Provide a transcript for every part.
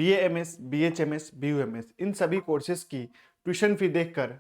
BAMS, BHMS, BUMS इन सभी courses की tuition fee देखकर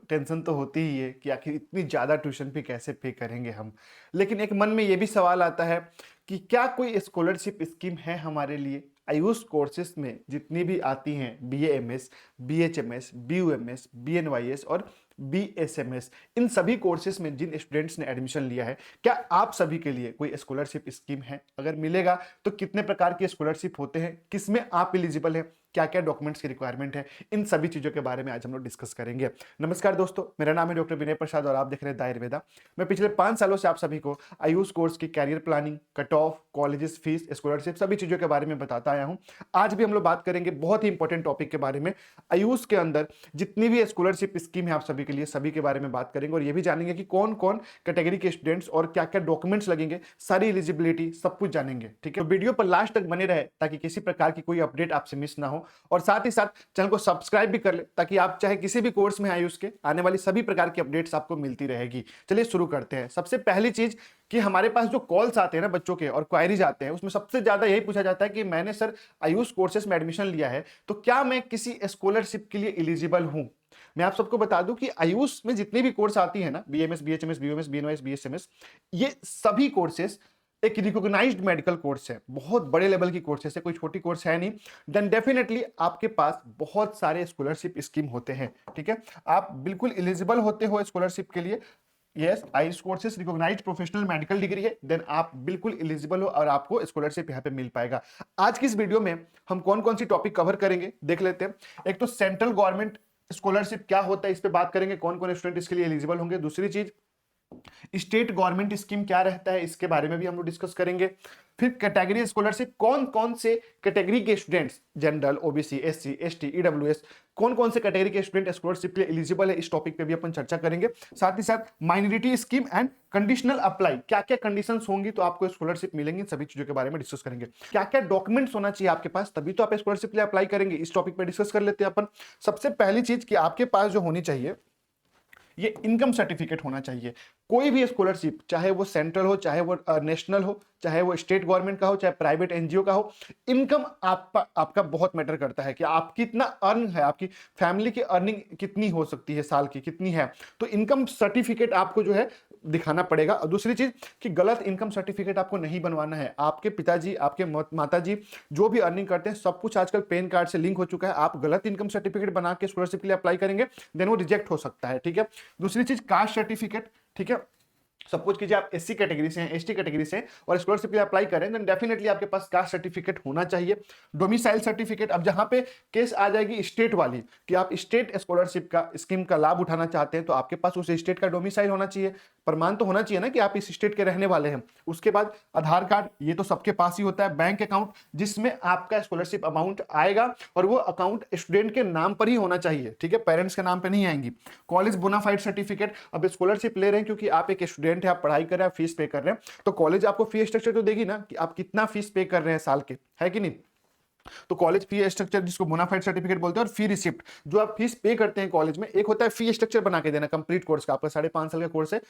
टेंशन तो होती ही है कि आखिर इतनी ज़्यादा ट्यूशन फी कैसे पे करेंगे हम। लेकिन एक मन में ये भी सवाल आता है कि क्या कोई स्कॉलरशिप स्कीम है हमारे लिए। आयुष कोर्सेज में जितनी भी आती हैं BAMS, BHMS, BUMS, BNYS और BSMS, इन सभी कोर्सेज में जिन स्टूडेंट्स ने एडमिशन लिया है, क्या आप सभी के लिए कोई स्कॉलरशिप स्कीम है? अगर मिलेगा तो कितने प्रकार की स्कॉलरशिप होते हैं, किसमें आप एलिजिबल हैं, क्या क्या डॉक्यूमेंट्स की रिक्वायरमेंट है, इन सभी चीजों के बारे में आज हम लोग डिस्कस करेंगे। नमस्कार दोस्तों, मेरा नाम है डॉक्टर विनय प्रसाद और आप देख रहे हैं द आयुर्वेदा। मैं पिछले 5 सालों से आप सभी को आयुष कोर्स की career planning, cut off, colleges, fees, scholarship सभी चीजों के बारे में बताता आया हूं। आज भी हम लोग बात करेंगे बहुत ही इंपॉर्टेंट टॉपिक के बारे में। आयुष के अंदर जितनी भी स्कॉलरशिप स्कीम है आप सभी के लिए, सभी के बारे में बात करेंगे और ये भी जानेंगे कि कौन कौन कैटेगरी के स्टूडेंट्स और क्या क्या डॉक्यूमेंट्स लगेंगे, सारी एलिजिबिलिटी सब कुछ जानेंगे। ठीक है, तो वीडियो पर लास्ट तक बने रहे ताकि किसी प्रकार की कोई अपडेट आपसे मिस ना हो, और साथ ही साथ चैनल को सब्सक्राइब भी कर ले ताकि आप चाहे किसी भी कोर्स में आयुष के आने वाली सभी प्रकार की अपडेट्स आपको मिलती रहेगी। चलिए शुरू करते हैं। सबसे पहली चीज कि हमारे पास जो कॉल्स आते हैं ना बच्चों के और क्वायरीज आते हैं, उसमें सबसे ज्यादा यही पूछा जाता है कि मैंने सर आयुष कोर्सेज में एडमिशन लिया है, तो क्या मैं किसी स्कॉलरशिप के लिए एलिजिबल हूं। मैं आप सबको बता दूं कि आयुष में जितनी भी कोर्स आती है ना, BAMS, BHMS, BUMS, BNYS, BSMS, ये सभी कोर्सेज एक रिकॉग्नाइज्ड मेडिकल कोर्स है, बहुत बड़े लेवल की कोर्सेस है, कोई छोटी कोर्स है नहीं। देन डेफिनेटली आपके पास बहुत सारे स्कॉलरशिप स्कीम होते हैं। ठीक है, आप बिल्कुल एलिजिबल होते हो स्कॉलरशिप के लिए। Yes, AYUSH courses recognised professional medical degree है, देन आप बिल्कुल एलिजिबल हो और आपको स्कॉलरशिप यहाँ पे मिल पाएगा। आज की इस वीडियो में हम कौन कौन सी टॉपिक कवर करेंगे देख लेते हैं। एक तो सेंट्रल गवर्नमेंट स्कॉलरशिप क्या होता है, इस पे बात करेंगे, कौन कौन स्टूडेंट इसके लिए एलिजिबल होंगे। दूसरी चीज, स्टेट गवर्नमेंट स्कीम क्या रहता है, इसके बारे में भी हम लोग डिस्कस करेंगे। फिर कैटेगरी स्कॉलरशिप, कौन कौन से कैटेगरी के students, general, OBC, SC, ST, EWS, कौन कौन से कैटेगरी के स्टूडेंट स्कॉलरशिप के लिए एलिजिबल है, इस टॉपिक पे भी अपन चर्चा करेंगे। साथ ही साथ minority scheme and conditional apply, क्या क्या कंडीशंस होंगी तो आपको स्कॉलरशिप मिलेंगी, सभी चीजों के बारे में डिस्कस करेंगे। क्या क्या डॉक्यूमेंट्स होना चाहिए आपके पास, तभी तो आप स्कॉलरशिप के लिए अप्लाई करेंगे, इस टॉपिक पे डिस्कस कर लेते हैं अपन। सबसे पहली चीज कि आपके पास जो होनी चाहिए, ये इनकम सर्टिफिकेट होना चाहिए। कोई भी स्कॉलरशिप, चाहे वो सेंट्रल हो, चाहे वो नेशनल हो, चाहे वो स्टेट गवर्नमेंट का हो, चाहे प्राइवेट NGO का हो, इनकम आपका बहुत मैटर करता है कि आप कितना अर्न है, आपकी फैमिली की अर्निंग कितनी हो सकती है, साल की कितनी है। तो इनकम सर्टिफिकेट आपको जो है दिखाना पड़ेगा। और दूसरी चीज कि गलत इनकम सर्टिफिकेट आपको नहीं बनवाना है। आपके पिताजी, आपके माताजी जो भी अर्निंग करते हैं, सब कुछ आजकल पैन कार्ड से लिंक हो चुका है। आप गलत इनकम सर्टिफिकेट बना के स्कॉलरशिप के लिए अप्लाई करेंगे, देन वो रिजेक्ट हो सकता है। ठीक है, दूसरी चीज कास्ट सर्टिफिकेट। ठीक है, सपोज कीजिए आप SC कैटेगरी से हैं, ST कैटेगरी से हैं और स्कॉलरशिप के लिए अप्लाई करें, देन डेफिनेटली आपके पास कास्ट सर्टिफिकेट होना चाहिए। डोमिसाइल सर्टिफिकेट, अब जहां पे केस आ जाएगी स्टेट वाली कि आप स्टेट स्कॉलरशिप का स्कीम का लाभ उठाना चाहते हैं, तो आपके पास उस स्टेट का डोमिसाइल होना चाहिए, प्रमाण तो होना चाहिए ना कि आप इस स्टेट के रहने वाले हैं। उसके बाद आधार कार्ड, ये तो सबके पास ही होता है। बैंक अकाउंट जिसमें आपका स्कॉलरशिप अमाउंट आएगा और वो अकाउंट स्टूडेंट के नाम पर ही होना चाहिए। ठीक है, पेरेंट्स के नाम पे नहीं आएंगी। कॉलेज बोनाफाइड सर्टिफिकेट, अब स्कॉलरशिप ले रहे हैं क्योंकि आप एक स्टूडेंट है, आप पढ़ाई कर रहे हैं, फीस पे कर रहे हैं, तो कॉलेज आपको फी स्ट्रक्चर तो देगी ना कि आप कितना फीस पे कर रहे हैं साल के, है कि नहीं। तो कॉलेज फी स्ट्रक्चर जिसको बोनाफाइड सर्टिफिकेट बोलते हैं, और फी रिसिप्ट जो आप फीस पे करते हैं कॉलेज में, एक होता है फी स्ट्रक्चर बना के देना कंप्लीट कोर्स का। आपका 5.5 साल का कोर्स है,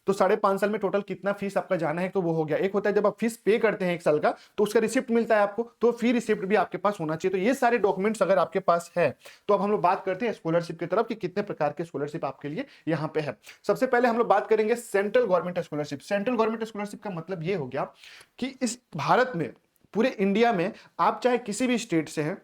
तो 5.5 साल में टोटल कितना फीस आपका जाना है, तो वो हो गया। एक होता है जब आप फीस पे करते हैं 1 साल का, तो उसका रिसिप्ट मिलता है आपको, तो फी रिसिप्ट भी आपके पास होना चाहिए। तो ये सारे डॉक्यूमेंट्स अगर आपके पास है, तो अब हम लोग बात करते हैं स्कॉलरशिप की तरफ कि कितने प्रकार के स्कॉलरशिप आपके लिए यहाँ पे है। सबसे पहले हम लोग बात करेंगे central government scholarship. Central government scholarship का मतलब ये हो गया कि इस भारत में, पूरे इंडिया में, आप चाहे किसी भी स्टेट से हैं,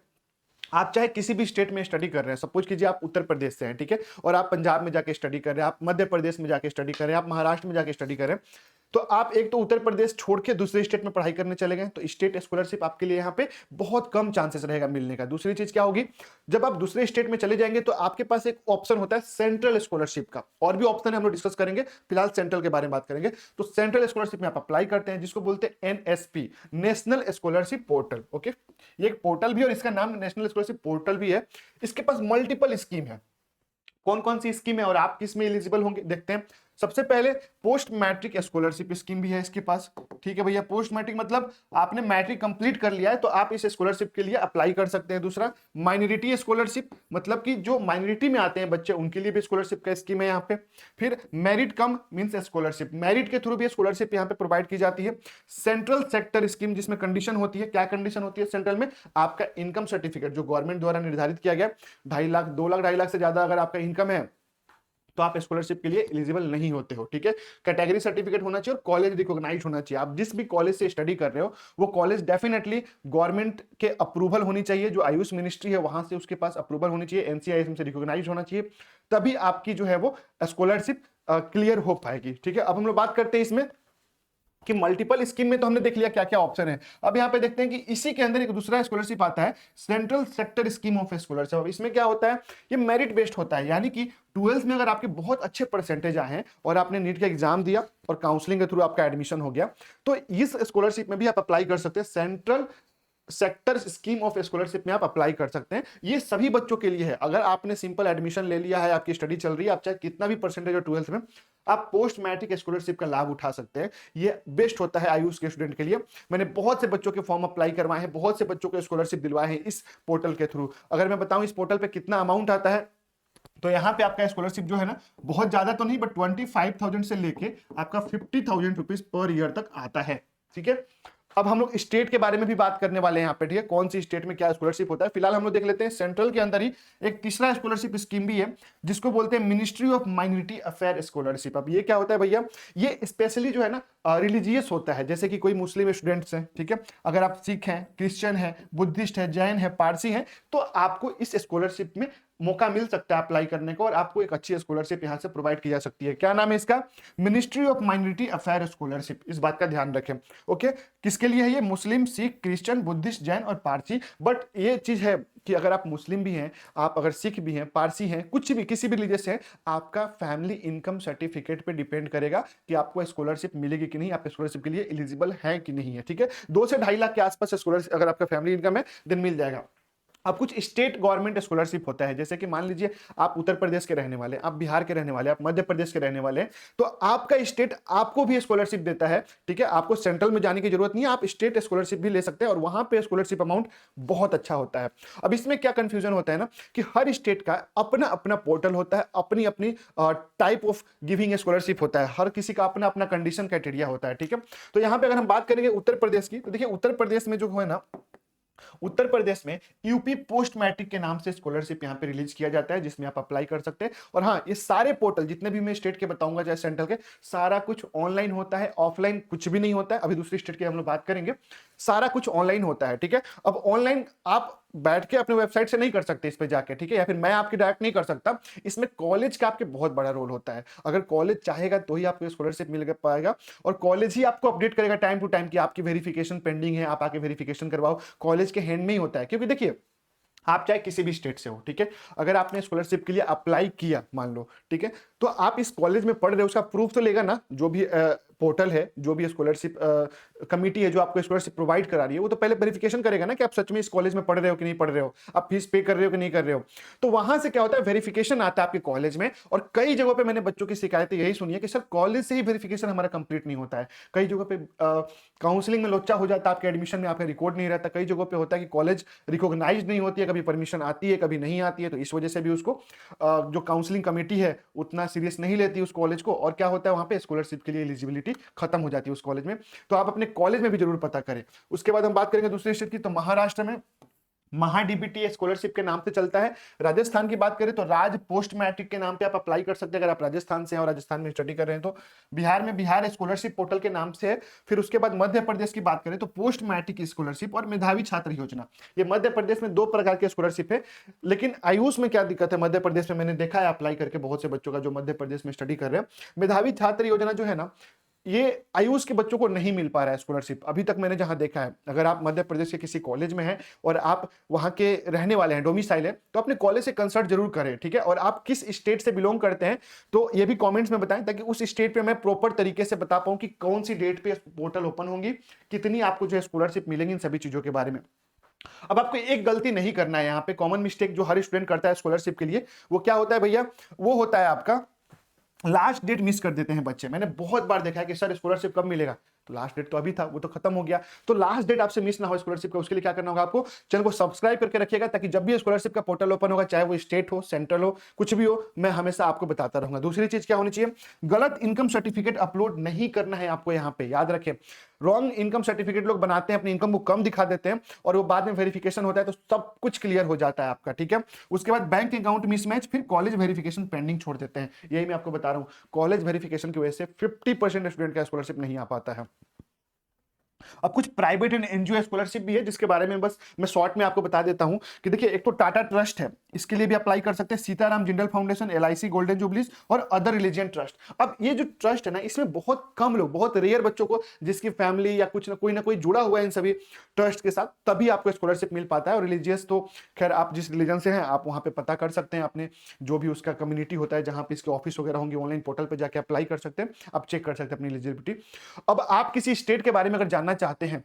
आप चाहे किसी भी स्टेट में स्टडी कर रहे हैं, सपोज कीजिए आप उत्तर प्रदेश से हैं, ठीक है, और आप पंजाब में जाके स्टडी कर रहे हैं, आप मध्य प्रदेश में जाके स्टडी कर रहे हैं, आप महाराष्ट्र में जाके स्टडी कर रहे हैं, तो आप एक तो उत्तर प्रदेश छोड़ के दूसरे स्टेट में पढ़ाई करने चले गए, तो स्टेट स्कॉलरशिप आपके लिए यहाँ पे बहुत कम चांसेस रहेगा मिलने का। दूसरी चीज क्या होगी, जब आप दूसरे स्टेट में चले जाएंगे तो आपके पास एक ऑप्शन होता है सेंट्रल स्कॉलरशिप का, और भी ऑप्शन है, हम लोग डिस्कस करेंगे, फिलहाल सेंट्रल के बारे में बात करेंगे। तो सेंट्रल स्कॉलरशिप में आप अप्लाई करते हैं, जिसको बोलते हैं NSP, national scholarship portal. Okay, ये एक पोर्टल भी है और इसका नाम नेशनल स्कॉलरशिप पोर्टल भी है। इसके पास मल्टीपल स्कीम है। कौन कौन सी स्कीम है और आप किस में एलिजिबल होंगे देखते हैं। सबसे पहले पोस्ट मैट्रिक स्कॉलरशिप स्कीम भी है इसके पास। ठीक है भैया, पोस्ट मैट्रिक मतलब आपने मैट्रिक कंप्लीट कर लिया है तो आप इस स्कॉलरशिप के लिए अप्लाई कर सकते हैं। दूसरा माइनॉरिटी स्कॉलरशिप, मतलब कि जो माइनॉरिटी में आते हैं बच्चे उनके लिए भी स्कॉलरशिप का स्कीम है यहाँ पे। फिर मेरिट कम मींस स्कॉलरशिप, मेरिट के थ्रू भी स्कॉलरशिप यहाँ पे प्रोवाइड की जाती है। सेंट्रल सेक्टर स्कीम, जिसमें कंडीशन होती है, क्या कंडीशन होती है सेंट्रल में, आपका इनकम सर्टिफिकेट जो गवर्नमेंट द्वारा निर्धारित किया गया, 2.5 लाख 2.5 लाख से ज्यादा अगर आपका इनकम है तो आप स्कॉलरशिप के लिए एलिजिबल नहीं होते हो। ठीक है, कैटेगरी सर्टिफिकेट होना चाहिए और कॉलेज रिकॉग्नाइज होना चाहिए। आप जिस भी कॉलेज से स्टडी कर रहे हो वो कॉलेज डेफिनेटली गवर्नमेंट के अप्रूवल होनी चाहिए, जो आयुष मिनिस्ट्री है वहां से उसके पास अप्रूवल होनी चाहिए, एनसीआईएसएम से रिकॉग्नाइज होना चाहिए, तभी आपकी जो है वो स्कॉलरशिप क्लियर हो पाएगी। ठीक है, अब हम लोग बात करते हैं इसमें कि मल्टीपल स्कीम में तो हमने देख लिया क्या क्या ऑप्शन है। अब यहाँ पे देखते हैं कि इसी के अंदर एक दूसरा स्कॉलरशिप आता है, central sector scheme of scholarship. अब इसमें क्या होता है, ये मेरिट बेस्ड होता है, यानी कि 12th में अगर आपके बहुत अच्छे परसेंटेज आए हैं और आपने नीट का एग्जाम दिया और काउंसलिंग के थ्रू आपका एडमिशन हो गया, तो इस स्कॉलरशिप में भी आप अप्लाई कर सकते हैं। Central sector scheme of scholarship में आप अप्लाई कर सकते हैं। ये सभी बच्चों के लिए है। अगर आपने सिंपल एडमिशन ले लिया है, आपकी स्टडी चल रही है, आप चाहे कितना भी परसेंटेज हो 12th में, आप पोस्ट मैट्रिक स्कॉलरशिप का लाभ उठा सकते हैं। ये बेस्ट होता है आयुष के स्टूडेंट के लिए। मैंने बहुत से बच्चों के फॉर्म अप्लाई करवाए हैं, बहुत से बच्चों को स्कॉलरशिप दिलवाए हैं इस पोर्टल के थ्रू। अगर मैं बताऊं इस पोर्टल पे कितना अमाउंट आता है, तो यहाँ पे आपका स्कॉलरशिप जो है ना, बहुत ज्यादा तो नहीं बट 25,000 से लेके आपका 50,000 रुपीज पर ईयर तक आता है। ठीक है, अब हम लोग स्टेट के बारे में भी बात करने वाले हैं यहाँ पे। ठीक है, कौन सी स्टेट में क्या स्कॉलरशिप होता है, फिलहाल हम लोग देख लेते हैं। सेंट्रल के अंदर ही एक तीसरा स्कॉलरशिप स्कीम भी है जिसको बोलते हैं ministry of minority affair scholarship. अब ये क्या होता है भैया, ये स्पेशली जो है ना रिलीजियस होता है। जैसे कि कोई मुस्लिम स्टूडेंट्स हैं, ठीक है, अगर आप सिख हैं, क्रिश्चियन है, बुद्धिस्ट है, जैन है, पारसी हैं, तो आपको इस स्कॉलरशिप में मौका मिल सकता है अप्लाई करने को और आपको एक अच्छी स्कॉलरशिप यहां से प्रोवाइड की जा सकती है। क्या नाम है इसका, ministry of minority affair scholarship. इस बात का ध्यान रखें। ओके, किसके लिए है ये, मुस्लिम, सिख, क्रिश्चियन, बुद्धिस्ट, जैन और पारसी। बट ये चीज है कि अगर आप मुस्लिम भी हैं, आप अगर सिख भी हैं, पारसी हैं, कुछ भी किसी भी रिलीजियस हैं, आपका फैमिली इनकम सर्टिफिकेट पे डिपेंड करेगा कि आपको स्कॉलरशिप मिलेगी कि नहीं, आप स्कॉलरशिप के लिए एलिजिबल है कि नहीं है। ठीक है, 2 से 2.5 लाख के आसपास स्कॉलरशिप अगर आपका फैमिली इनकम है देन मिल जाएगा। अब कुछ स्टेट गवर्नमेंट स्कॉलरशिप होता है, जैसे कि मान लीजिए आप उत्तर प्रदेश के रहने वाले, आप बिहार के रहने वाले, आप मध्य प्रदेश के रहने वाले हैं, तो आपका स्टेट आपको भी स्कॉलरशिप देता है। ठीक है, आपको सेंट्रल में जाने की जरूरत नहीं है, आप स्टेट स्कॉलरशिप भी ले सकते हैं और वहां पे स्कॉलरशिप अमाउंट बहुत अच्छा होता है। अब इसमें क्या कंफ्यूजन होता है ना कि हर स्टेट का अपना अपना पोर्टल होता है, अपनी अपनी टाइप ऑफ गिविंग स्कॉलरशिप होता है, हर किसी का अपना अपना कंडीशन क्राइटेरिया होता है। ठीक है, तो यहां पर अगर हम बात करेंगे उत्तर प्रदेश की, तो देखिए उत्तर प्रदेश में जो है ना, उत्तर प्रदेश में यूपी पोस्ट मैट्रिक के नाम से स्कॉलरशिप यहां पे रिलीज किया जाता है, जिसमें आप अप्लाई कर सकते हैं। और हाँ, ये सारे पोर्टल जितने भी मैं स्टेट के बताऊंगा चाहे सेंट्रल के, सारा कुछ ऑनलाइन होता है, ऑफलाइन कुछ भी नहीं होता है। अभी दूसरी स्टेट की हम लोग बात करेंगे, सारा कुछ ऑनलाइन होता है। ठीक है, अब ऑनलाइन आप बैठ के अपने वेबसाइट से नहीं कर सकते इस पे जाके, ठीक है, या फिर मैं आपकी डायरेक्ट नहीं कर सकता। इसमें कॉलेज का आपके बहुत बड़ा रोल होता है। अगर कॉलेज चाहेगा तो ही आपको स्कॉलरशिप मिल पाएगा और कॉलेज ही आपको अपडेट करेगा टाइम टू टाइम कि आपकी वेरिफिकेशन पेंडिंग है, आप आके वेरिफिकेशन करवाओ। कॉलेज के हैंड में ही होता है, क्योंकि देखिए आप चाहे किसी भी स्टेट से हो, ठीक है, अगर आपने स्कॉलरशिप के लिए अप्लाई किया मान लो, ठीक है, तो आप इस कॉलेज में पढ़ रहे हो उसका प्रूफ तो लेगा ना। जो भी पोर्टल है, जो भी स्कॉलरशिप कमिटी है जो आपको स्कॉलरशिप प्रोवाइड करा रही है, वो तो पहले वेरिफिकेशन करेगा ना कि आप सच में इस कॉलेज में पढ़ रहे हो कि नहीं पढ़ रहे हो, आप फीस पे कर रहे हो कि नहीं कर रहे हो। तो वहां से क्या होता है, वेरिफिकेशन आता है आपके कॉलेज में। और कई जगहों पे मैंने बच्चों की शिकायतें यही सुनी है कि सर कॉलेज से ही वेरिफिकेशन हमारा कंप्लीट नहीं होता है। कई जगहों पे काउंसलिंग में लोचा हो जाता है, आपके एडमिशन में आपका रिकॉर्ड नहीं रहता। कई जगहों पे होता है कि कॉलेज रिकॉग्नाइज नहीं होती है, कभी परमिशन आती है कभी नहीं आती है, तो इस वजह से भी उसको जो काउंसलिंग कमेटी है उतना सीरियस नहीं लेती उस कॉलेज को। और क्या होता है, वहां पे स्कॉलरशिप के लिए एलिजिबिलिटी खत्म हो जाती है उस कॉलेज में। तो आप अपने कॉलेज में भी जरूर पता करें। उसके बाद हम बात करेंगे दूसरी स्टेट की, तो महाराष्ट्र में महा डीबीटी स्कॉलरशिप के नाम से चलता है। राजस्थान की बात करें तो राज पोस्ट मैट्रिक के नाम पे आप अप्लाई कर सकते हैं, अगर आप राजस्थान से हैं और राजस्थान में स्टडी कर रहे हैं तो। बिहार में बिहार स्कॉलरशिप पोर्टल के नाम से है। फिर उसके बाद मध्य प्रदेश की बात करें तो पोस्ट मैट्रिक स्कॉलरशिप और मेधावी छात्र योजना। ये मध्य प्रदेश में 2 प्रकार की स्कॉलरशिप है। लेकिन आयुष में क्या दिक्कत है, मध्य प्रदेश में मैंने देखा है अप्लाई करके बहुत से बच्चों का जो मध्य प्रदेश में स्टडी कर रहे हैं, मेधावी छात्र योजना जो है ना, ये आयुष के बच्चों को नहीं मिल पा रहा है स्कॉलरशिप अभी तक मैंने जहां देखा है। अगर आप मध्य प्रदेश के किसी कॉलेज में हैं और आप वहां के रहने वाले हैं, डोमिसाइल है, तो अपने कॉलेज से कंसल्ट जरूर करें, ठीक है। और आप किस स्टेट से बिलोंग करते हैं तो ये भी कमेंट्स में बताएं, ताकि उस स्टेट पे मैं प्रॉपर तरीके से बता पाऊं कि कौन सी डेट पे पोर्टल ओपन होंगी, कितनी आपको जो है स्कॉलरशिप मिलेंगी, इन सभी चीजों के बारे में। अब आपको एक गलती नहीं करना है यहाँ पे, कॉमन मिस्टेक जो हर स्टूडेंट करता है स्कॉलरशिप के लिए, वो क्या होता है भैया, वो होता है आपका लास्ट डेट मिस कर देते हैं बच्चे। मैंने बहुत बार देखा है कि सर स्कॉलरशिप कब मिलेगा, तो लास्ट डेट तो अभी था, वो तो खत्म हो गया। तो लास्ट डेट आपसे मिस ना हो स्कॉलरशिप का, उसके लिए क्या करना होगा आपको, चैनल को सब्सक्राइब करके रखिएगा, ताकि जब भी स्कॉलरशिप का पोर्टल ओपन होगा, चाहे वो स्टेट हो, सेंट्रल हो, कुछ भी हो, मैं हमेशा आपको बताता रहूंगा। दूसरी चीज क्या होनी चाहिए, गलत इनकम सर्टिफिकेट अपलोड नहीं करना है आपको। यहाँ पे याद रखें, रॉन्ग इनकम सर्टिफिकेट लोग बनाते हैं, अपनी इनकम को कम दिखा देते हैं, और वो बाद में वेरिफिकेशन होता है तो सब कुछ क्लियर हो जाता है आपका, ठीक है। उसके बाद बैंक अकाउंट मिसमैच, फिर कॉलेज वेरिफिकेशन पेंडिंग छोड़ देते हैं। यही मैं आपको बता रहा हूं, कॉलेज वेरिफिकेशन की वजह से 50% स्टूडेंट का स्कॉलरशिप नहीं आ पाता है। अब कुछ प्राइवेट एंड एनजीओ स्कॉलरशिप भी है, जिसके बारे में बस मैं शॉर्ट में आपको बता देता हूं कि देखिए, एक तो टाटा ट्रस्ट है, इसके लिए भी अप्लाई कर सकते हैं, Sitaram Jindal Foundation, LIC golden jubilees और अदर रिलीजियन ट्रस्ट। अब ये जो ट्रस्ट है ना, इसमें बहुत कम लोग, बहुत रेयर बच्चों को जिसकी फैमिली या कुछ ना कोई जुड़ा हुआ है इन सभी ट्रस्ट के साथ, तभी आपको स्कॉलरशिप मिल पाता है। और रिलीजियस तो खैर आप जिस रिलीजन से हैं आप वहां पे पता कर सकते हैं, अपने जो भी उसका कम्युनिटी होता है जहां पे इसके ऑफिस वगैरह होंगे, ऑनलाइन पोर्टल पर जाके अप्लाई कर सकते हैं, आप चेक कर सकते हैं अपनी एलिजिबिलिटी। अब आप किसी स्टेट के बारे में अगर जानना चाहते हैं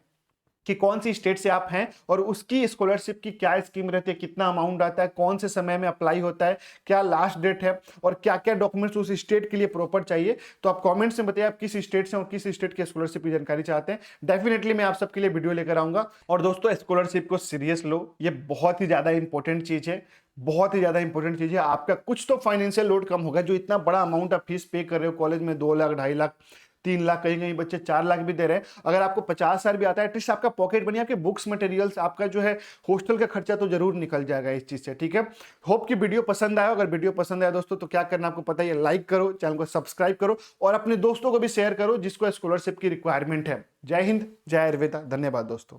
कि कौन सी स्टेट से आप हैं और उसकी स्कॉलरशिप की क्या स्कीम रहती है, कितना अमाउंट आता है, कौन से समय में अप्लाई होता है, क्या लास्ट डेट है, और क्या क्या डॉक्यूमेंट्स उस स्टेट के लिए प्रॉपर चाहिए, तो आप कमेंट्स में बताइए आप किस स्टेट से और किस स्टेट की स्कॉलरशिप की जानकारी चाहते हैं। डेफिनेटली मैं आप सबके लिए वीडियो लेकर आऊंगा। और दोस्तों, स्कॉलरशिप को सीरियस लो, ये बहुत ही ज्यादा इंपॉर्टेंट चीज है, बहुत ही ज्यादा इंपॉर्टेंट चीज है। आपका कुछ तो फाइनेंशियल लोड कम होगा, जो इतना बड़ा अमाउंट आप फीस पे कर रहे हो कॉलेज में, 2 लाख, 2.5 लाख, 3 लाख, कहीं कहीं बच्चे 4 लाख भी दे रहे हैं। अगर आपको 50,000 भी आता है, एटलीस्ट आपका पॉकेट बनी, आपके बुक्स मटेरियल्स, आपका जो है हॉस्टल का खर्चा तो जरूर निकल जाएगा इस चीज से, ठीक है। होप कि वीडियो पसंद आया। अगर वीडियो पसंद आया दोस्तों, तो क्या करना आपको पता है, लाइक करो, चैनल को सब्सक्राइब करो, और अपने दोस्तों को भी शेयर करो जिसको स्कॉलरशिप की रिक्वायरमेंट है। जय हिंद, जय आयुर्वेदा, धन्यवाद दोस्तों।